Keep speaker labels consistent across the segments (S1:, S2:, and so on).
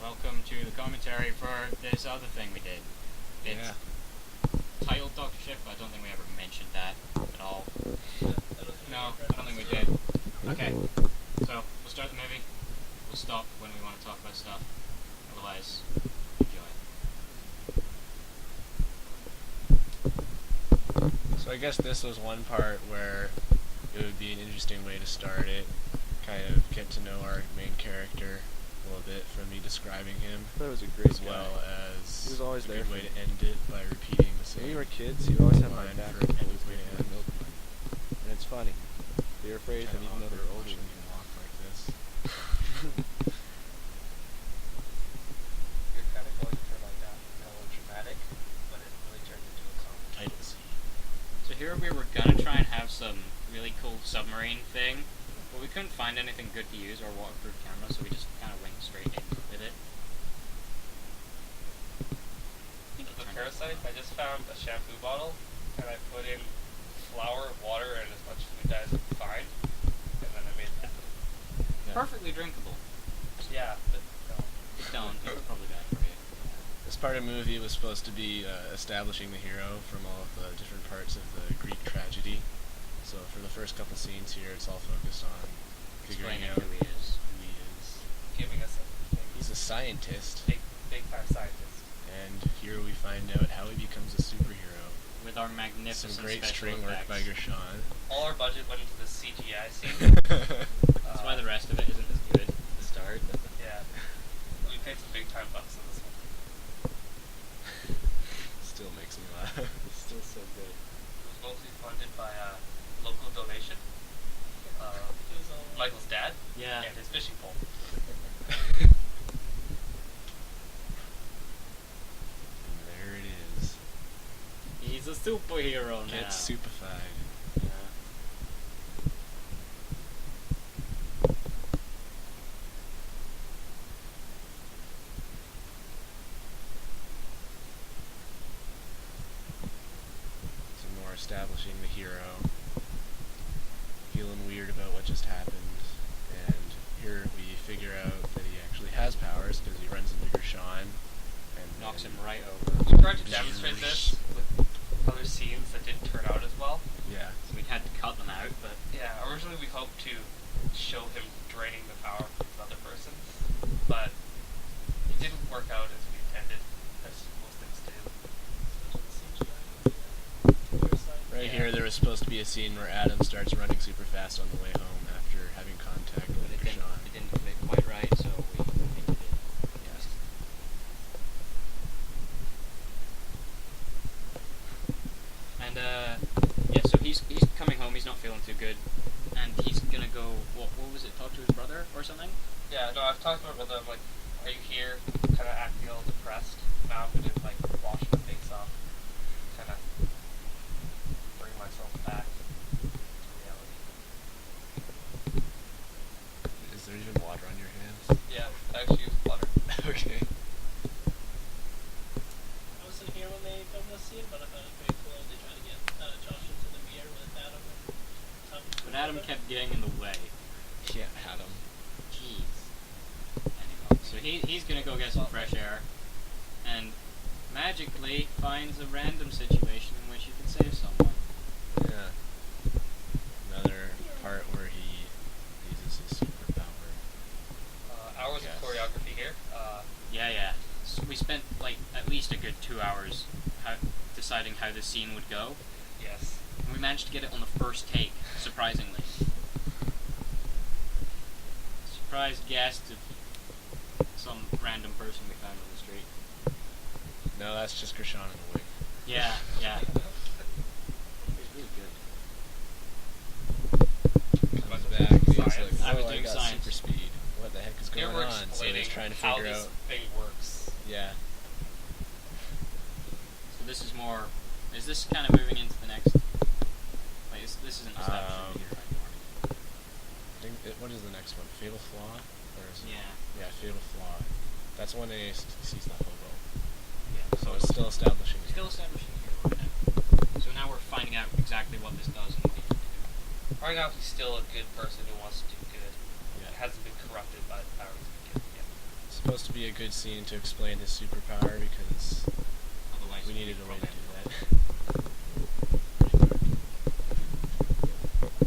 S1: welcome to the commentary for this other thing we did. It's titled Dr. Shift, but I don't think we ever mentioned that at all. No, I don't think we did. Okay, so we'll start the movie. We'll stop when we want to talk about stuff. Otherwise, enjoy.
S2: So I guess this was one part where it would be an interesting way to start it, kind of get to know our main character a little bit from me describing him,
S3: That was a great
S2: as
S3: guy.
S2: well as
S3: He was always
S2: a
S3: there
S2: good
S3: for
S2: way
S3: me.
S2: to end it by repeating the same
S3: When we were kids, you always had my
S2: line
S3: back
S2: for
S3: and
S2: an
S3: always
S2: way to
S3: made
S2: end.
S3: milk. And it's funny. They're afraid of him
S2: Kinda
S3: even though they're
S2: awkward
S3: older
S2: watching
S3: than
S2: him walk like this.
S4: You're kind of going for like that melodramatic, but it really turned into a comedy.
S2: Title scene.
S1: So here we were gonna try and have some really cool submarine thing, but we couldn't find anything good to use or waterproof camera, so we just kind of went straight in with it. I think it
S4: The
S1: turned out
S4: parasite,
S1: well.
S4: I just found a shampoo bottle, and I put in flour, water, and as much food dye as I could find, and then I made that.
S1: Perfectly drinkable.
S4: Yeah, but no.
S1: Don't. It's probably bad for you.
S2: This part of the movie was supposed to be establishing the hero from all of the different parts of the Greek tragedy. So for the first couple scenes here, it's all focused on figuring
S1: Explaining
S2: out
S1: who he is.
S2: who he is.
S4: Giving us a
S2: He's a scientist,
S4: big time scientist.
S2: and here we find out how he becomes a superhero.
S1: With our magnificent
S2: Some great
S1: special
S2: string work
S1: effects.
S2: by Gershon.
S4: All our budget went into the CGI scene.
S1: That's why the rest of it isn't as good at the start.
S4: Yeah. We paid some big time bucks on this one.
S2: Still makes me laugh.
S3: Still so good.
S4: It was mostly funded by a local donation. Michael's dad
S1: Yeah.
S4: and his fishing pole.
S2: And there it is.
S1: He's a superhero now.
S2: Gets soupified.
S1: Yeah.
S2: Some more establishing the hero. Feeling weird about what just happened. And here we figure out that he actually has powers because he runs into Gershon. And
S1: Knocks
S2: then-
S1: him right over.
S4: We tried to demonstrate this with other scenes that didn't turn out as well.
S2: Yeah.
S1: So we had to cut them out, but
S4: Yeah, originally we hoped to show him draining the power from another person, but it didn't work out as we intended, as most things do.
S2: Right
S4: Yeah.
S2: here, there was supposed to be a scene where Adam starts running super fast on the way home after having contact with
S1: it
S2: Gershon.
S1: didn't fit quite right, so we painted it.
S2: Yes.
S1: And yeah, so he's coming home. He's not feeling too good, and he's gonna go. What was it? Talk to his brother or something?
S4: Yeah, no, I've talked to my brother, I'm like, are you here? Kind of acting a little depressed. Now I'm gonna, like, wash my face off. Kind of bring myself back to reality.
S2: Is there even water on your hands?
S4: Yeah, I actually used water.
S2: Okay.
S5: I wasn't here when they filmed this scene, but I thought it was pretty cool. They tried to get Josh into the VR with Adam and talking to
S1: But
S5: each
S1: Adam
S5: other.
S1: kept getting in the way.
S2: Yeah, Adam.
S1: Jeez. Anyway, so he's gonna go get some fresh air, and magically finds a random situation in which he can save someone.
S2: Yeah. Another part where he uses his superpower.
S4: Hours
S2: Yes.
S4: of choreography here.
S1: Yeah. So we spent like at least a good 2 hours deciding how the scene would go,
S4: Yes.
S1: and we managed to get it on the first take, surprisingly. Surprise guest of some random person we found on the street.
S2: No, that's just Gershon in the wig.
S1: Yeah. It was really good.
S2: Comes back, and he's
S4: Science.
S2: like,
S1: I was
S2: "Oh,
S1: doing
S2: got
S1: science.
S2: super speed. What the heck is
S4: Here
S2: going
S4: we're
S2: on?" So
S4: explaining
S2: he's trying to
S4: how
S2: figure
S4: this
S2: out.
S4: thing works.
S2: Yeah.
S1: So this is more. Is this kind of moving into the next? Like this isn't establishing the hero anymore.
S2: I think what is the next one? Fatal Flaw? Or is it?
S1: Yeah.
S2: Yeah, Fatal Flaw. That's when he sees the hobo.
S1: Yeah.
S2: So it's still establishing. the
S1: Still
S2: hero.
S1: establishing the hero right now. So now we're finding out exactly what this does and what he can do.
S4: Right now, he's still a good person who wants to do good.
S2: Yeah.
S4: Hasn't been corrupted by the powers of good yet.
S2: supposed to be a good scene to explain his superpower because
S1: Otherwise,
S2: we needed a way to
S1: problem.
S2: do that.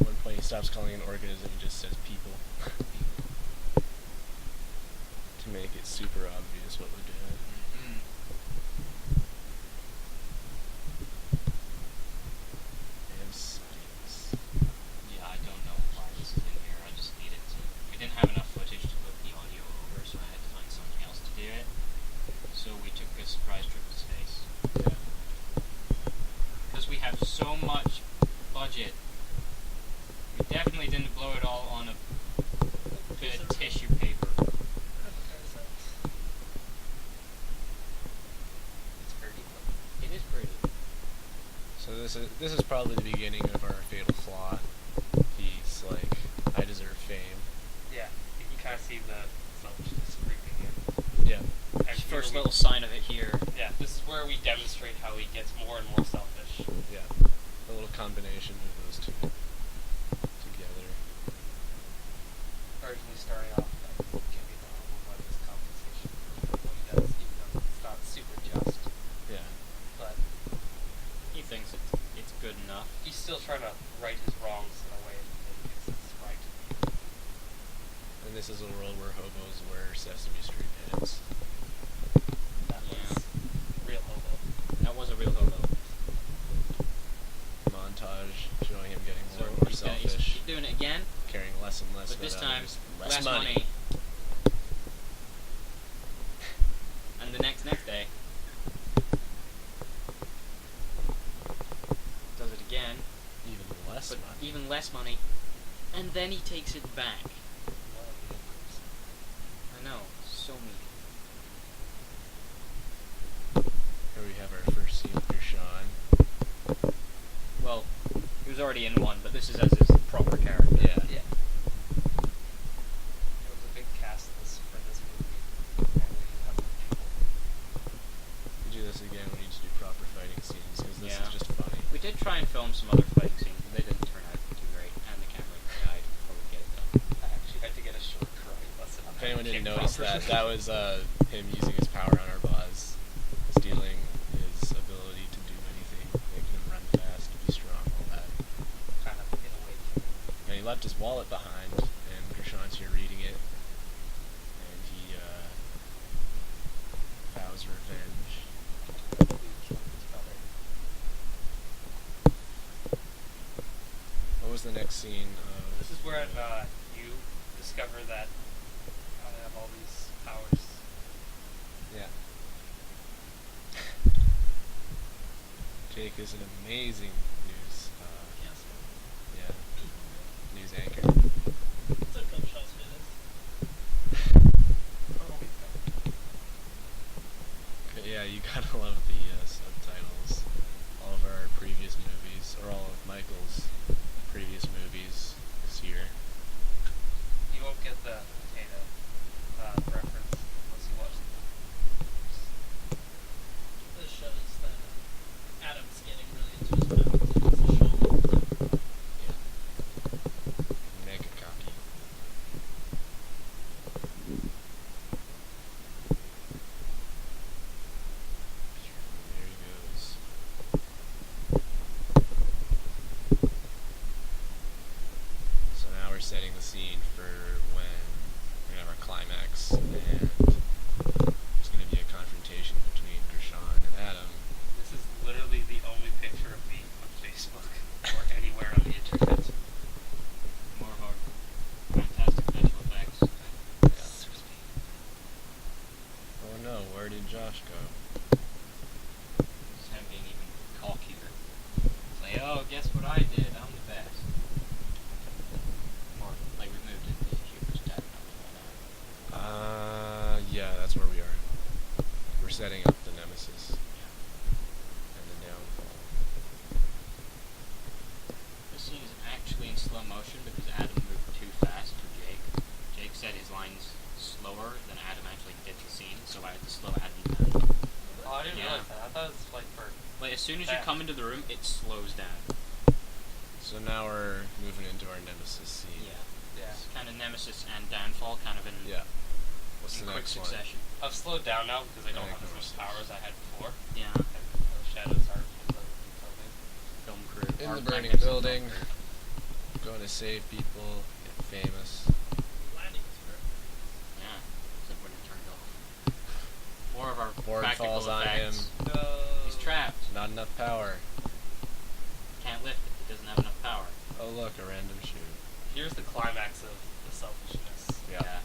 S2: At one point he stops calling it an organism and just says people. To make it super obvious what we're doing.
S1: Mhm.
S2: And science.
S1: Yeah, I don't know why this is in here. I just needed to. We didn't have enough footage to put the audio over, so I had to find something else to do it. So we took a surprise trip to space.
S2: Yeah.
S1: Because we have so much budget, we definitely didn't blow it all on a bit of tissue paper.
S4: It's pretty.
S1: It is pretty.
S2: So this is probably the beginning of our fatal flaw. He's like, I deserve fame.
S4: Yeah, you can kind of see the selfish just creeping in.
S2: Yeah.
S4: And
S1: First
S4: here
S1: little sign of it here.
S4: yeah, this is where we demonstrate how he gets more and more selfish.
S2: Yeah. A little combination of those two together.
S4: Originally starting off like giving the honorable this compensation for what he does, even though it's not super just.
S2: Yeah.
S4: But
S1: He thinks it's good enough.
S4: he's still trying to right his wrongs in a way that he thinks is right.
S2: And this is a world where hobos wear Sesame Street pants.
S4: That
S1: Yeah.
S4: was real hobo.
S1: That was a real hobo.
S2: Montage showing him getting
S1: So
S2: more and more
S1: he's
S2: selfish,
S1: doing it again,
S2: caring less and less
S1: but
S2: about
S1: this time
S2: others.
S1: less money. And the next day, does it again,
S2: Even less
S1: but
S2: money.
S1: even less money, and then he takes it back. I know, so mean.
S2: Here we have our first scene with Gershon.
S1: Well, he was already in one, but this is as his proper character.
S2: Yeah.
S4: Yeah. It was a big cast for this movie, and we have people.
S2: We do this again, we need to do proper fighting scenes because this
S1: Yeah.
S2: is just funny.
S1: We did try and film some other fighting scenes, but they didn't turn out too great, and the camera died before we get it done.
S4: I actually had to get a short karate lesson.
S2: If anyone didn't
S4: Kick
S2: notice
S4: proper.
S2: that was him using his power on our boss, stealing his ability to do anything, making him run fast, be strong, all that.
S4: kind of in a way.
S2: And he left his wallet behind, and Gershon's here reading it, and he vows revenge.
S4: He killed his brother.
S2: What was the next scene of...
S4: This is where you discover that I have all these powers.
S2: Yeah. Jake is an amazing news,
S5: Yes.
S2: yeah, news anchor.
S5: It's a couple shots for this.
S2: But yeah, you gotta love the subtitles. All of our previous movies, or all of Michael's previous movies this year.
S4: You won't get the potato reference unless you watch the
S5: This shows that Adam's getting really into his powers. And it's a show.
S2: Yeah. Mega cocky. There he goes. So now we're setting the scene for when we have our climax, and there's going to be a confrontation between Gershon and Adam.
S4: This is literally the only picture of me on Facebook or anywhere on the internet.
S1: More of our fantastic visual effects.
S2: Oh no, where did Josh go?
S1: Just him being even cockier. It's like, oh, guess what I did? I'm the best. Or, like, we moved into the Huber's dead and everything like that.
S2: Yeah, that's where we are. We're setting up the Nemesis and the downfall.
S1: This scene is actually in slow motion because Adam moved too fast for Jake. Jake said his lines slower than Adam actually did the scene, so I had to slow Adam down.
S4: Oh, I didn't
S1: Yeah.
S4: realize that. I thought it was like for.
S1: Like, as soon as you
S4: Fast.
S1: come into the room, it slows down.
S2: So now we're moving into our Nemesis scene.
S1: Yeah.
S4: Yeah.
S1: It's kind of Nemesis and Downfall, kind of in
S2: Yeah.
S1: in
S2: What's
S1: in
S2: the
S1: quick
S2: next one?
S1: succession.
S4: I've slowed down now because I don't
S2: I
S4: have as much
S2: noticed.
S4: power as I had before.
S1: Yeah.
S4: And shadows are from the building.
S1: Film crew.
S2: In
S1: Our
S2: the burning
S1: magnificent
S2: building.
S1: film crew.
S2: Going to save people, get famous.
S5: Landing is perfect.
S1: Yeah. Except when it turned off. More of our
S2: Board
S1: practical
S2: falls on him.
S1: effects.
S4: No.
S1: He's trapped.
S2: Not enough power.
S1: Can't lift it. He doesn't have enough power.
S2: Oh look, a random shoe.
S4: Here's the climax of the selfishness.
S2: Yeah.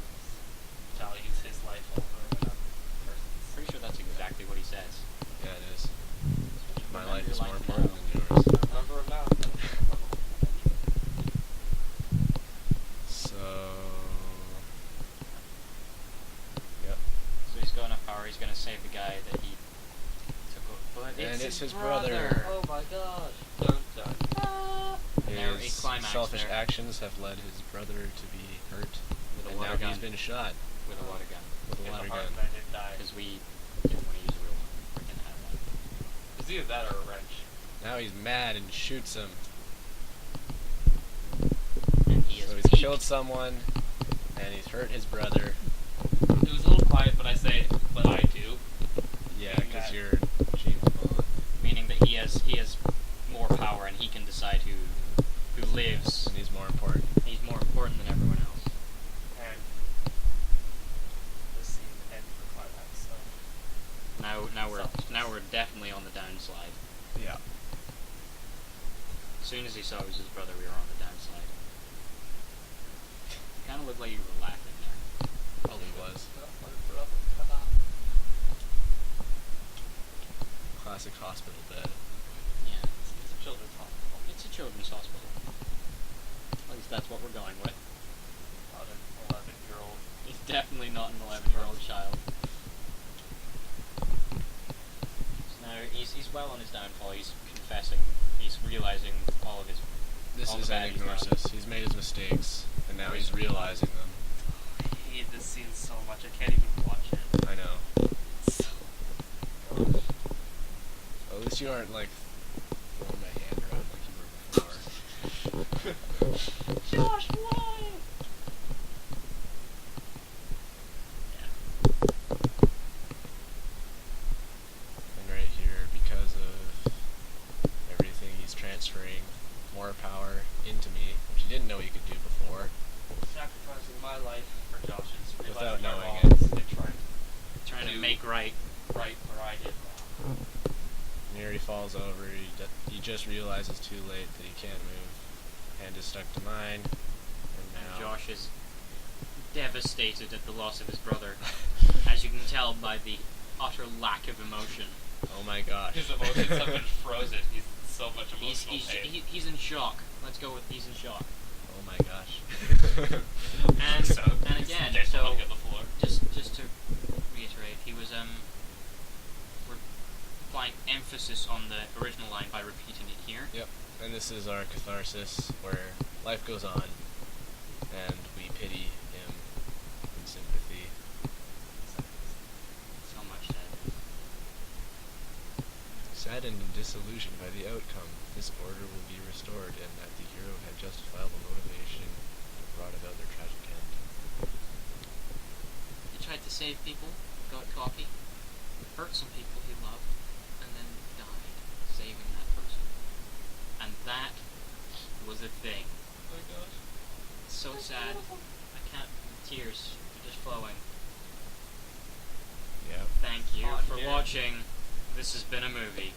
S4: Values his life over another person's.
S1: Pretty sure that's exactly what he says.
S2: Yeah, it is. My
S1: Remember
S2: life
S1: your
S2: is more
S1: life
S2: important
S1: now.
S2: than yours.
S4: Remember him now.
S2: So. Yep.
S1: So he's got enough power. He's gonna save the guy that he took over. But
S2: And
S1: it's
S2: it's his brother.
S4: Oh my gosh. Dun dun.
S1: And there
S2: His
S1: a climax
S2: selfish
S1: there.
S2: actions have led his brother to be hurt,
S1: With a
S2: and now
S1: water gun.
S2: he's been shot
S1: With a water gun.
S2: with a
S4: In
S2: water
S4: the heart
S2: gun.
S4: that did die.
S1: Because we didn't want to use a real one. We didn't have one.
S4: It's either that or a wrench.
S2: Now he's mad and shoots him.
S1: And he is
S2: So he's
S1: peaked.
S2: killed someone, and he's hurt his brother.
S4: It was a little quiet, but I say, but I do.
S2: Yeah,
S4: Being
S2: because
S4: that-
S2: you're James Bond.
S1: Meaning that he has more power and he can decide who lives.
S2: And he's more important.
S1: He's more important than everyone else.
S4: And this scene ends the climax. So
S1: Now we're definitely on the downslide.
S2: Yeah.
S1: As soon as he saw it was his brother, we were on the downslide. Kind of looked like you were laughing there.
S2: Probably was.
S4: Ta-da.
S2: Classic hospital bed.
S1: Yeah,
S4: It's a children's hospital.
S1: it's a children's hospital. At least that's what we're going with.
S4: Not an 11-year-old.
S1: He's definitely not an 11-year-old child. So now he's well on his downfall. He's confessing. He's realizing all of his.
S2: This
S1: all
S2: is
S1: the bad he's done.
S2: Anagnosis. He's made his mistakes, and now he's realizing them.
S4: I hate this scene so much. I can't even watch it.
S2: I know.
S4: It's so.
S2: At least you aren't like throwing my hand around like you were before.
S4: Josh, why?
S2: And right here, because of everything, he's transferring more power into me, which he didn't know he could do before.
S4: Sacrificing my life for Josh's.
S2: Without
S4: realizing my
S2: knowing
S4: wrongs and
S1: Trying to
S4: Do-
S1: make right.
S4: right where I did wrong.
S2: And here he falls over. He just realizes too late that he can't move. Hand is stuck to mine, and now
S1: Josh is devastated at the loss of his brother, as you can tell by the utter lack of emotion.
S2: oh my gosh.
S4: His emotions have been frozen. He's in so much
S1: He's
S4: emotional pain.
S1: he's in shock. Let's go with he's in shock.
S2: Oh my gosh.
S1: And
S4: So,
S1: and
S4: he's
S1: again,
S4: dead
S1: so
S4: falling on the floor.
S1: just to reiterate, he was we're applying emphasis on the original line by repeating it here.
S2: Yep. And this is our catharsis, where life goes on, and we pity him in sympathy.
S1: So much said.
S2: Saddened and disillusioned by the outcome, this order will be restored, and that the hero had justifiable motivation that brought about their tragic end.
S1: He tried to save people, got cocky, hurt some people he loved, and then died saving that person. And that was a thing.
S4: Oh my gosh.
S1: It's so sad. I can't. Tears are just flowing.
S2: Yep.
S1: Thank you
S4: Hot
S1: for
S4: damn.
S1: watching. This has been a movie.